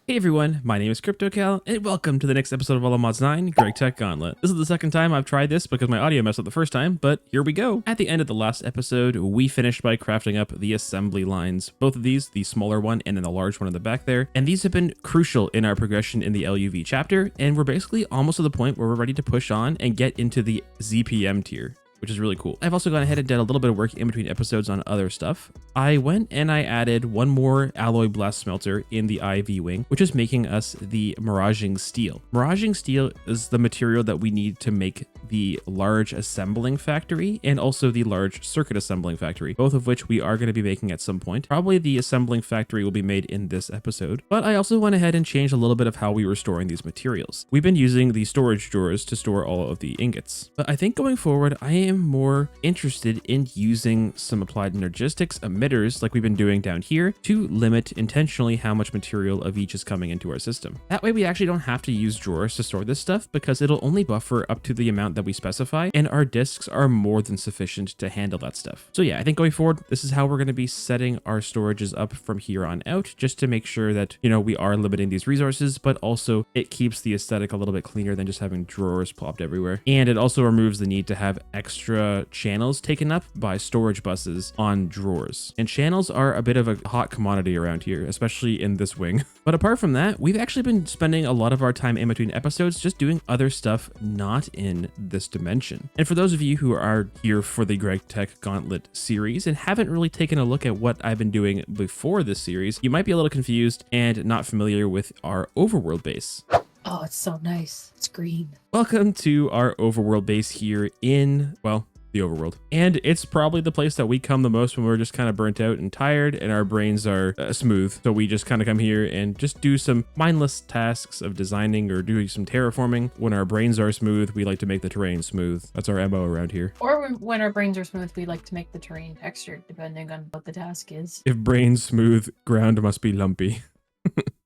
Hey everyone, my name is KryptoCal, and welcome to the next episode of ATM9 GregTech Gauntlet. This is the second time I've tried this because my audio messed up the first time, but here we go. At the end of the last episode, we finished by crafting up the assembly lines. Both of these, the smaller one and then the large one in the back there, and these have been crucial in our progression in the LUV chapter, and we're basically almost to the point where we're ready to push on and get into the ZPM tier, which is really cool. I've also gone ahead and did a little bit of work in between episodes on other stuff. I went and I added one more alloy blast smelter in the IV wing, which is making us the miraging steel. Miraging steel is the material that we need to make the large assembling factory and also the large circuit assembling factory, both of which we are going to be making at some point. Probably the assembling factory will be made in this episode, but I also went ahead and changed a little bit of how we were storing these materials. We've been using the storage drawers to store all of the ingots, but I think going forward, I am more interested in using some applied energistics emitters like we've been doing down here to limit intentionally how much material of each is coming into our system. That way we actually don't have to use drawers to store this stuff because it'll only buffer up to the amount that we specify, and our disks are more than sufficient to handle that stuff. So yeah, I think going forward, this is how we're going to be setting our storages up from here on out, just to make sure that, you know, we are limiting these resources, but also it keeps the aesthetic a little bit cleaner than just having drawers plopped everywhere. And it also removes the need to have extra channels taken up by storage buses on drawers. And channels are a bit of a hot commodity around here, especially in this wing. But apart from that, we've actually been spending a lot of our time in between episodes just doing other stuff not in this dimension. And for those of you who are here for the GregTech Gauntlet series and haven't really taken a look at what I've been doing before this series, you might be a little confused and not familiar with our overworld base. Oh, it's so nice. It's green. Welcome to our overworld base here in, well, the overworld. And it's probably the place that we come the most when we're just kind of burnt out and tired and our brains are smooth. So we just kind of come here and just do some mindless tasks of designing or doing some terraforming. When our brains are smooth, we like to make the terrain smooth. That's our MO around here. Or when our brains are smooth, we like to make the terrain textured, depending on what the task is. If brains smooth, ground must be lumpy.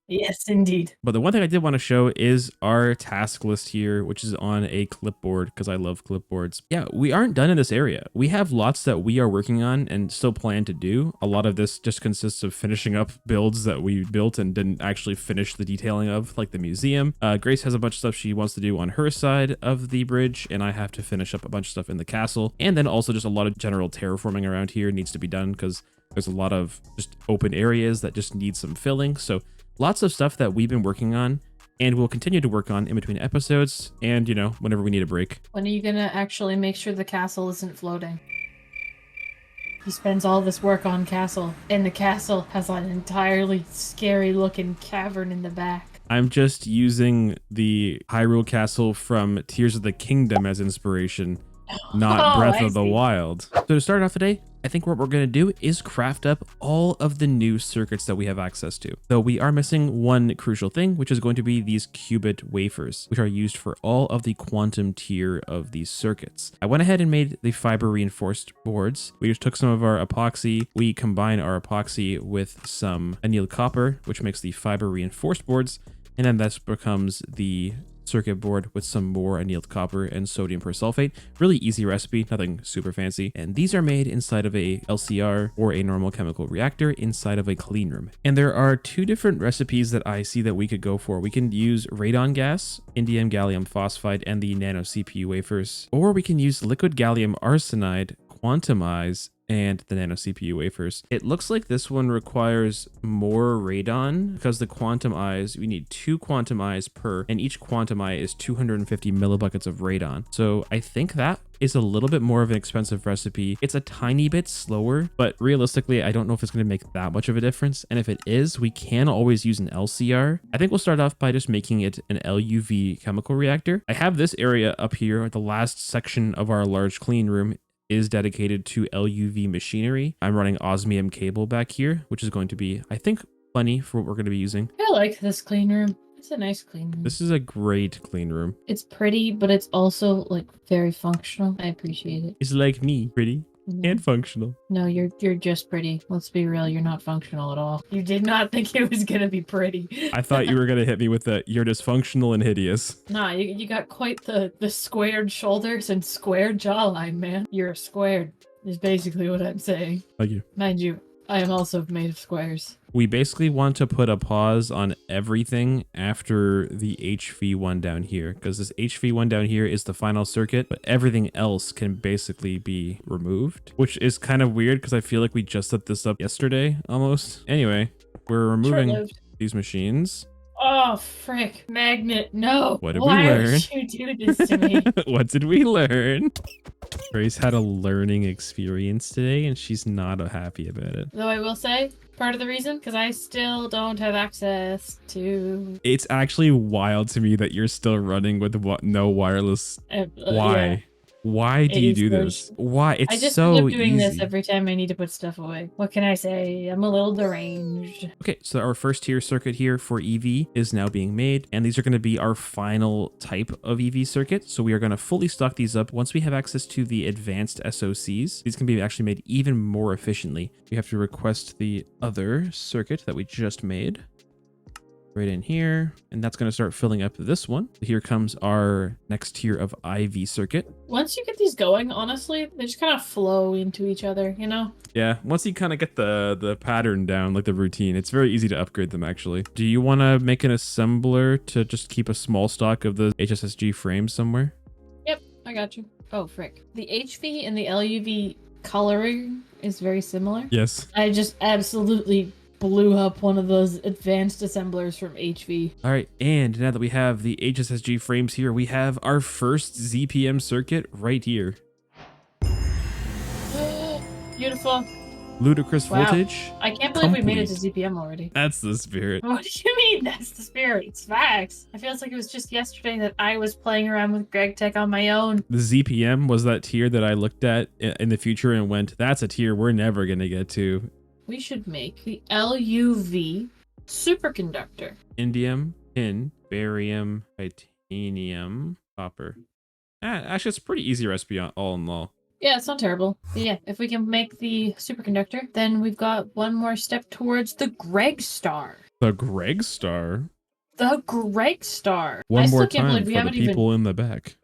Yes, indeed. But the one thing I did want to show is our task list here, which is on a clipboard because I love clipboards. Yeah, we aren't done in this area. We have lots that we are working on and still plan to do. A lot of this just consists of finishing up builds that we built and didn't actually finish the detailing of, like the museum. Grace has a bunch of stuff she wants to do on her side of the bridge, and I have to finish up a bunch of stuff in the castle. And then also just a lot of general terraforming around here needs to be done because there's a lot of just open areas that just need some filling. So lots of stuff that we've been working on and we'll continue to work on in between episodes and, you know, whenever we need a break. When are you going to actually make sure the castle isn't floating? He spends all this work on castle, and the castle has an entirely scary looking cavern in the back. I'm just using the Hyrule Castle from Tears of the Kingdom as inspiration, not Breath of the Wild. So to start off today, I think what we're going to do is craft up all of the new circuits that we have access to. Though we are missing one crucial thing, which is going to be these qubit wafers, which are used for all of the quantum tier of these circuits. I went ahead and made the fiber reinforced boards. We just took some of our epoxy. We combine our epoxy with some annealed copper, which makes the fiber reinforced boards. And then this becomes the circuit board with some more annealed copper and sodium persulfate. Really easy recipe, nothing super fancy. And these are made inside of a LCR or a normal chemical reactor inside of a clean room. And there are two different recipes that I see that we could go for. We can use radon gas, indium gallium phosphide, and the nano CPU wafers, or we can use liquid gallium arsenide, quantumize, and the nano CPU wafers. It looks like this one requires more radon because the quantum eyes, we need 2 quantum eyes per, and each quantum eye is 250 millibuckets of radon. So I think that is a little bit more of an expensive recipe. It's a tiny bit slower, but realistically, I don't know if it's going to make that much of a difference. And if it is, we can always use an LCR. I think we'll start off by just making it an LUV chemical reactor. I have this area up here, the last section of our large clean room is dedicated to LUV machinery. I'm running osmium cable back here, which is going to be, I think, plenty for what we're going to be using. I like this clean room. It's a nice clean room. This is a great clean room. It's pretty, but it's also like very functional. I appreciate it. It's like me, pretty and functional. No, you're just pretty. Let's be real, you're not functional at all. You did not think it was gonna be pretty. I thought you were gonna hit me with the you're dysfunctional and hideous. Nah, you got quite the squared shoulders and squared jawline, man. You're squared, is basically what I'm saying. Thank you. Mind you, I am also made of squares. We basically want to put a pause on everything after the HV one down here, because this HV one down here is the final circuit, but everything else can basically be removed, which is kind of weird because I feel like we just set this up yesterday almost. Anyway, we're removing Short-lived. these machines. Oh, frick. Magnet, no. What did we Why learn? would you do this to me? What did we learn? Grace had a learning experience today and she's not happy about it. Though I will say, part of the reason, because I still don't have access to... It's actually wild to me that you're still running with no wireless. Why? Yeah. Why do you do this? Why? It's I just so end up doing easy. this every time I need to put stuff away. What can I say? I'm a little deranged. Okay, so our first tier circuit here for EV is now being made, and these are going to be our final type of EV circuit. So we are going to fully stock these up. Once we have access to the advanced SoCs, these can be actually made even more efficiently. We have to request the other circuit that we just made. Right in here, and that's going to start filling up this one. Here comes our next tier of IV circuit. Once you get these going, honestly, they just kind of flow into each other, you know? Yeah, once you kind of get the pattern down, like the routine, it's very easy to upgrade them actually. Do you want to make an assembler to just keep a small stock of the HSSG frames somewhere? Yep, I got you. Oh, frick. The HV and the LUV coloring is very similar. Yes. I just absolutely blew up one of those advanced assemblers from HV. All right, and now that we have the HSSG frames here, we have our first ZPM circuit right here. Beautiful. Ludicrous Wow. voltage. I can't believe we made it to Complete. ZPM already. That's the spirit. What do you mean that's the spirit? It's facts. I feel like it was just yesterday that I was playing around with GregTech on my own. The ZPM was that tier that I looked at in the future and went, that's a tier we're never going to get to. We should make the LUV superconductor. Indium, tin, barium, titanium, copper. Actually, it's a pretty easy recipe all in all. Yeah, it's not terrible. But yeah, if we can make the superconductor, then we've got one more step towards the Greg Star. The Greg Star? The Greg Star. One I more still can't time believe we for the haven't even... people in the back.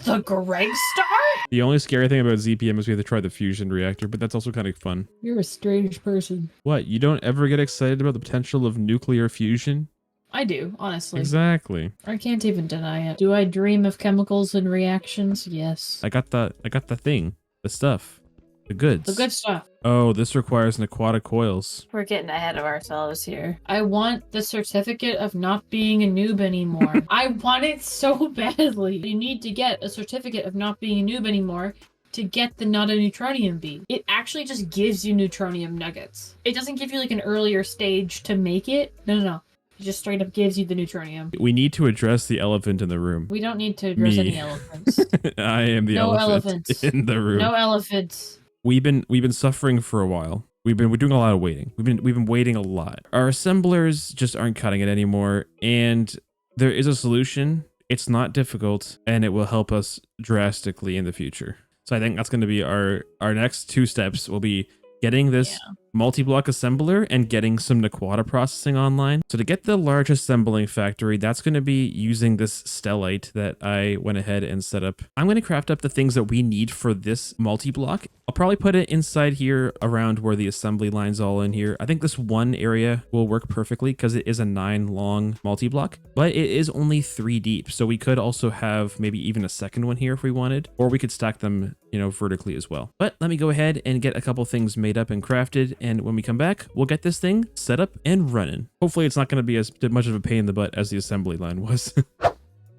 The Greg Star? The only scary thing about ZPM is we have to try the fusion reactor, but that's also kind of fun. You're a strange person. What, you don't ever get excited about the potential of nuclear fusion? I do, honestly. Exactly. I can't even deny it. Do I dream of chemicals and reactions? Yes. I got the thing, the stuff, the goods. The good stuff. Oh, this requires Naquadah coils. We're getting ahead of ourselves here. I want the certificate of not being a noob anymore. I want it so badly. You need to get a certificate of not being a noob anymore to get the not a neutronium bead. It actually just gives you neutronium nuggets. It doesn't give you like an earlier stage to make it. No. It just straight up gives you the neutronium. We need to address the elephant in the room. We don't need to address any elephants. I am the No elephant elephants. in the room. No elephants. We've been suffering for a while. We're doing a lot of waiting. We've been waiting a lot. Our assemblers just aren't cutting it anymore, and there is a solution. It's not difficult, and it will help us drastically in the future. So I think that's going to be our next two steps. Will be getting this multi-block assembler and getting some Naquadah processing online. So to get the large assembling factory, that's going to be using this stellite that I went ahead and set up. I'm going to craft up the things that we need for this multi-block. I'll probably put it inside here around where the assembly line's all in here. I think this one area will work perfectly because it is a 9 long multi-block, but it is only 3 deep. So we could also have maybe even a second one here if we wanted, or we could stack them, you know, vertically as well. But let me go ahead and get a couple things made up and crafted. And when we come back, we'll get this thing set up and running. Hopefully it's not going to be as much of a pain in the butt as the assembly line was.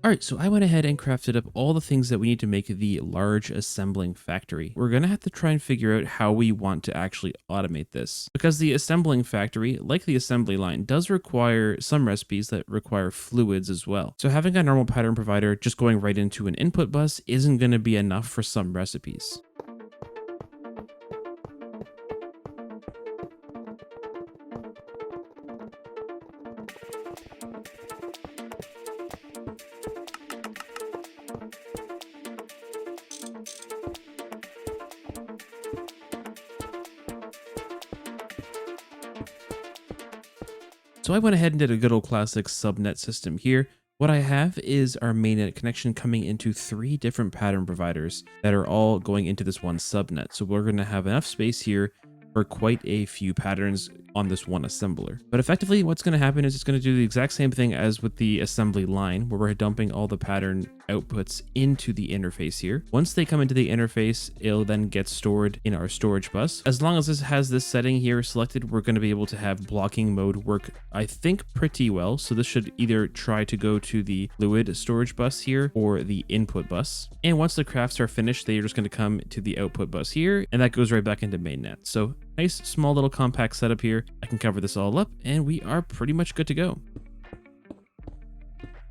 All right, so I went ahead and crafted up all the things that we need to make the large assembling factory. We're going to have to try and figure out how we want to actually automate this, because the assembling factory, like the assembly line, does require some recipes that require fluids as well. So having a normal pattern provider just going right into an input bus isn't going to be enough for some recipes. So I went ahead and did a good old classic subnet system here. What I have is our mainnet connection coming into 3 different pattern providers that are all going into this one subnet. So we're going to have enough space here for quite a few patterns on this one assembler. But effectively what's going to happen is it's going to do the exact same thing as with the assembly line, where we're dumping all the pattern outputs into the interface here. Once they come into the interface, it'll then get stored in our storage bus. As long as this has this setting here selected, we're going to be able to have blocking mode work, I think, pretty well. So this should either try to go to the fluid storage bus here or the input bus. And once the crafts are finished, they're just going to come to the output bus here, and that goes right back into mainnet. So nice small little compact setup here. I can cover this all up and we are pretty much good to go.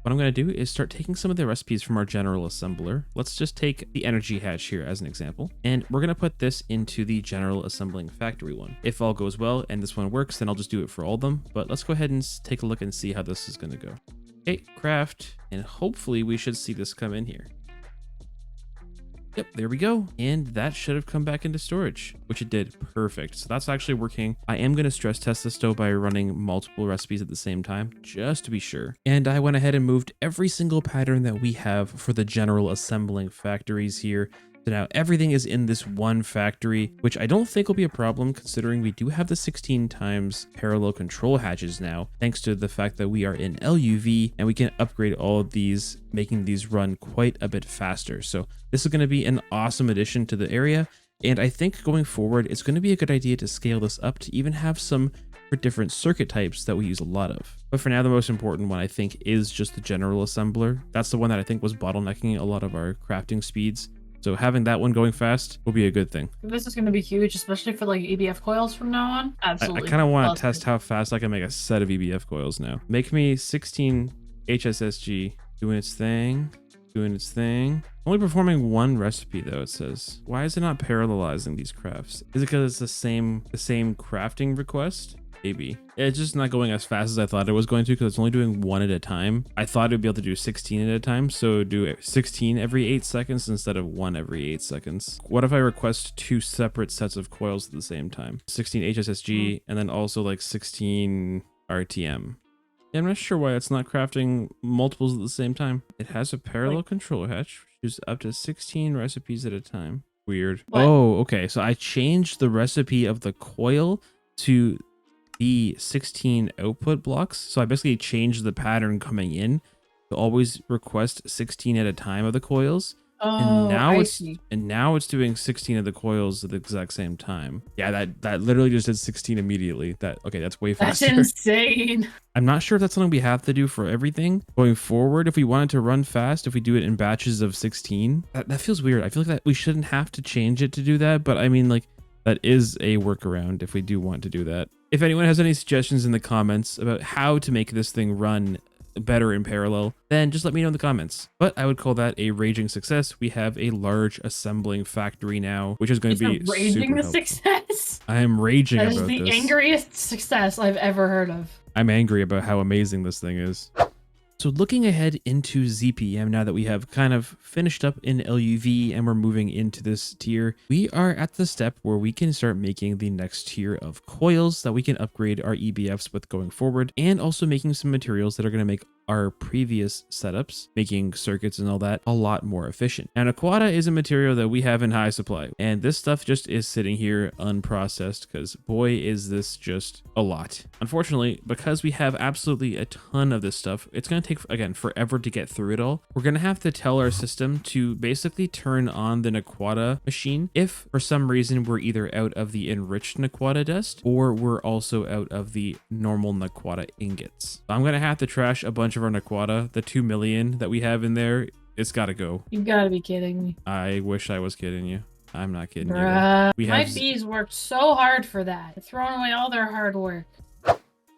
What I'm going to do is start taking some of the recipes from our general assembler. Let's just take the energy hatch here as an example, and we're going to put this into the general assembling factory one. If all goes well and this one works, then I'll just do it for all of them. But let's go ahead and take a look and see how this is going to go. Okay, craft, and hopefully we should see this come in here. Yep, there we go. And that should have come back into storage, which it did. Perfect. So that's actually working. I am going to stress test this though by running multiple recipes at the same time, just to be sure. And I went ahead and moved every single pattern that we have for the general assembling factories here. So now everything is in this one factory, which I don't think will be a problem considering we do have the 16 times parallel control hatches now, thanks to the fact that we are in LUV and we can upgrade all of these, making these run quite a bit faster. So this is going to be an awesome addition to the area. And I think going forward, it's going to be a good idea to scale this up to even have some for different circuit types that we use a lot of. But for now, the most important one I think is just the general assembler. That's the one that I think was bottlenecking a lot of our crafting speeds. So having that one going fast will be a good thing. This is going to be huge, especially for like EBF coils from now on. Absolutely. I kind of want to test how fast I can make a set of EBF coils now. Make me 16 HSSG doing its thing, doing its thing. Only performing one recipe though, it says. Why is it not parallelizing these crafts? Is it because it's the same crafting request? Maybe. It's just not going as fast as I thought it was going to because it's only doing one at a time. I thought it would be able to do 16 at a time, so do 16 every 8 seconds instead of one every 8 seconds. What if I request 2 separate sets of coils at the same time? 16 HSSG and then also like 16 RTM. Yeah, I'm not sure why it's not crafting multiples at the same time. It has a parallel control hatch, which is up to 16 recipes at a time. Weird. What? Oh, okay. So I changed the recipe of the coil to the 16 output blocks. So I basically changed the pattern coming in to always request 16 at a time of the coils. Oh, and now it's doing 16 of the coils at the exact same time. Yeah, that literally just did 16 immediately. That's way faster. That's insane. I'm not sure if that's something we have to do for everything going forward. If we wanted to run fast, if we do it in batches of 16, that feels weird. I feel like that we shouldn't have to change it to do that, but I mean, like, that is a workaround if we do want to do that. If anyone has any suggestions in the comments about how to make this thing run better in parallel, then just let me know in the comments. But I would call that a raging success. We have a large assembling factory now, which is going to be raging super success. I am raging about this. That is the angriest success I've ever heard of. I'm angry about how amazing this thing is. So looking ahead into ZPM, now that we have kind of finished up in LUV and we're moving into this tier, we are at the step where we can start making the next tier of coils that we can upgrade our EBFs with going forward, and also making some materials that are going to make our previous setups, making circuits and all that, a lot more efficient. Now, Naquadah is a material that we have in high supply, and this stuff just is sitting here unprocessed because boy, is this just a lot. Unfortunately, because we have absolutely a ton of this stuff, it's going to take, again, forever to get through it all. We're going to have to tell our system to basically turn on the Naquadah machine if for some reason we're either out of the enriched Naquadah dust or we're also out of the normal Naquadah ingots. So I'm going to have to trash a bunch of our Naquadah. The 2 million that we have in there, it's got to go. You gotta be kidding me. I wish I was kidding you. I'm not kidding Bruh. you. My bees worked so hard for that. They're throwing away all their hard work.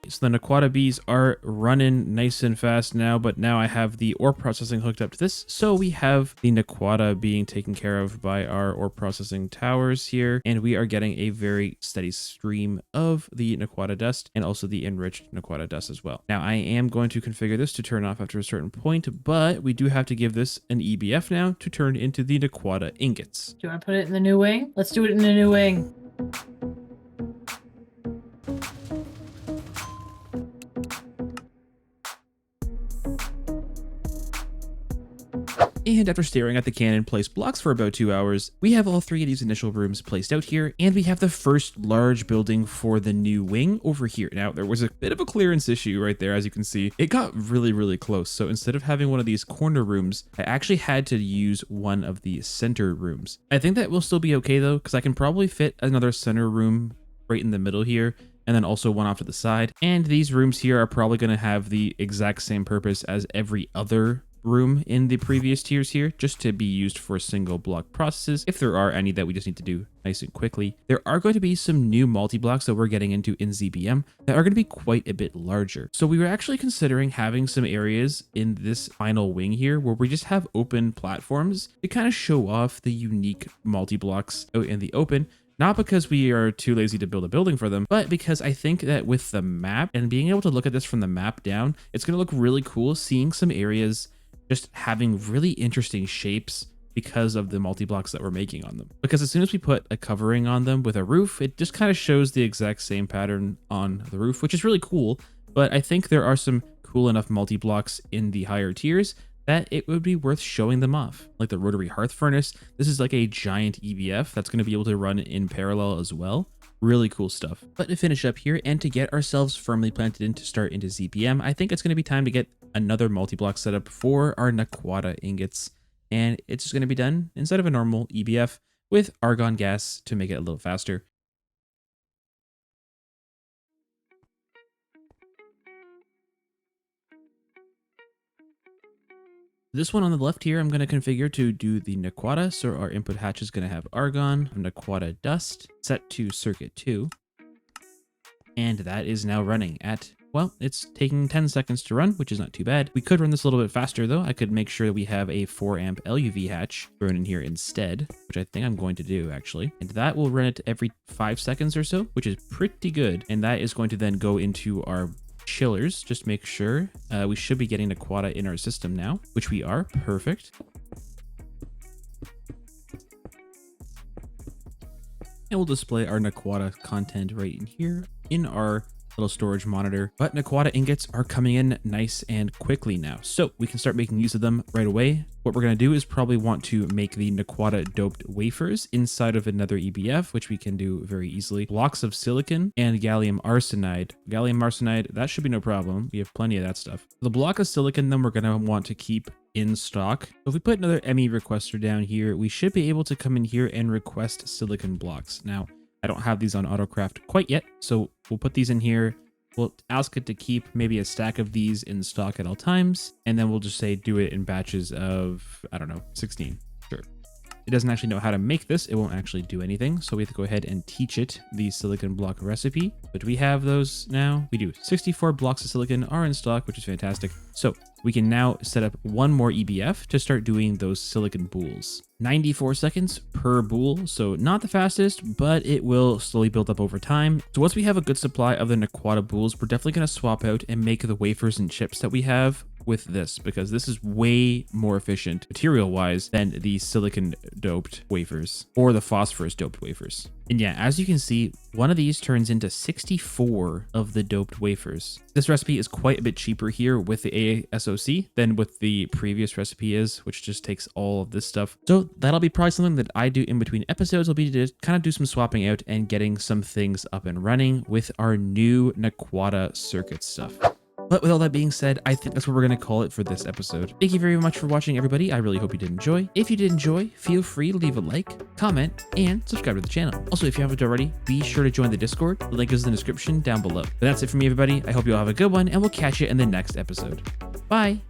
So the Naquadah bees are running nice and fast now, but now I have the ore processing hooked up to this. So we have the Naquadah being taken care of by our ore processing towers here, and we are getting a very steady stream of the Naquadah dust and also the enriched Naquadah dust as well. Now I am going to configure this to turn off after a certain point, but we do have to give this an EBF now to turn into the Naquadah ingots. Do you want to put it in the new wing? Let's do it in the new wing. And after staring at the cannon placed blocks for about 2 hours, we have all 3 of these initial rooms placed out here, and we have the first large building for the new wing over here. Now, there was a bit of a clearance issue right there, as you can see. It got really close, so instead of having one of these corner rooms, I actually had to use one of the center rooms. I think that will still be okay though, because I can probably fit another center room right in the middle here, and then also one off to the side. And these rooms here are probably going to have the exact same purpose as every other room in the previous tiers here, just to be used for single block processes, if there are any that we just need to do nice and quickly. There are going to be some new multi-blocks that we're getting into in ZBM that are going to be quite a bit larger. So we were actually considering having some areas in this final wing here where we just have open platforms to kind of show off the unique multi-blocks out in the open. Not because we are too lazy to build a building for them, but because I think that with the map and being able to look at this from the map down, it's going to look really cool seeing some areas just having really interesting shapes because of the multi-blocks that we're making on them. Because as soon as we put a covering on them with a roof, it just kind of shows the exact same pattern on the roof, which is really cool. But I think there are some cool enough multi-blocks in the higher tiers that it would be worth showing them off. Like the rotary hearth furnace. This is like a giant EBF that's going to be able to run in parallel as well. Really cool stuff. But to finish up here and to get ourselves firmly planted in to start into ZBM, I think it's going to be time to get another multi-block setup for our Naquadah ingots. And it's just going to be done instead of a normal EBF with argon gas to make it a little faster. This one on the left here, I'm going to configure to do the Naquadah. So our input hatch is going to have argon, Naquadah dust, set to circuit 2. And that is now running at, well, it's taking 10 seconds to run, which is not too bad. We could run this a little bit faster though. I could make sure that we have a 4 amp LUV hatch thrown in here instead, which I think I'm going to do actually. And that will run it every 5 seconds or so, which is pretty good. And that is going to then go into our chillers. Just make sure we should be getting Naquadah in our system now, which we are. Perfect. And we'll display our Naquadah content right in here in our little storage monitor. But Naquadah ingots are coming in nice and quickly now, so we can start making use of them right away. What we're going to do is probably want to make the Naquadah doped wafers inside of another EBF, which we can do very easily. Blocks of silicon and gallium arsenide. Gallium arsenide, that should be no problem. We have plenty of that stuff. The block of silicon then we're going to want to keep in stock. So if we put another ME requester down here, we should be able to come in here and request silicon blocks. Now, I don't have these on AutoCraft quite yet, so we'll put these in here. We'll ask it to keep maybe a stack of these in stock at all times, and then we'll just say do it in batches of, I don't know, 16. Sure. It doesn't actually know how to make this. It won't actually do anything, so we have to go ahead and teach it the silicon block recipe. But do we have those now? We do. 64 blocks of silicon are in stock, which is fantastic. So we can now set up one more EBF to start doing those silicon bools. 94 seconds per bool, so not the fastest, but it will slowly build up over time. So once we have a good supply of the Naquadah bools, we're definitely going to swap out and make the wafers and chips that we have with this, because this is way more efficient material wise than the silicon doped wafers or the phosphorus doped wafers. And yeah, as you can see, one of these turns into 64 of the doped wafers. This recipe is quite a bit cheaper here with the ASOC than with the previous recipe is, which just takes all of this stuff. So that'll be probably something that I do in between episodes, will be to kind of do some swapping out and getting some things up and running with our new Naquadah circuit stuff. But with all that being said, I think that's what we're going to call it for this episode. Thank you very much for watching, everybody. I really hope you did enjoy. If you did enjoy, feel free to leave a like, comment, and subscribe to the channel. Also, if you haven't already, be sure to join the Discord. The link is in the description down below. But that's it for me, everybody. I hope you all have a good one, and we'll catch you in the next episode. Bye!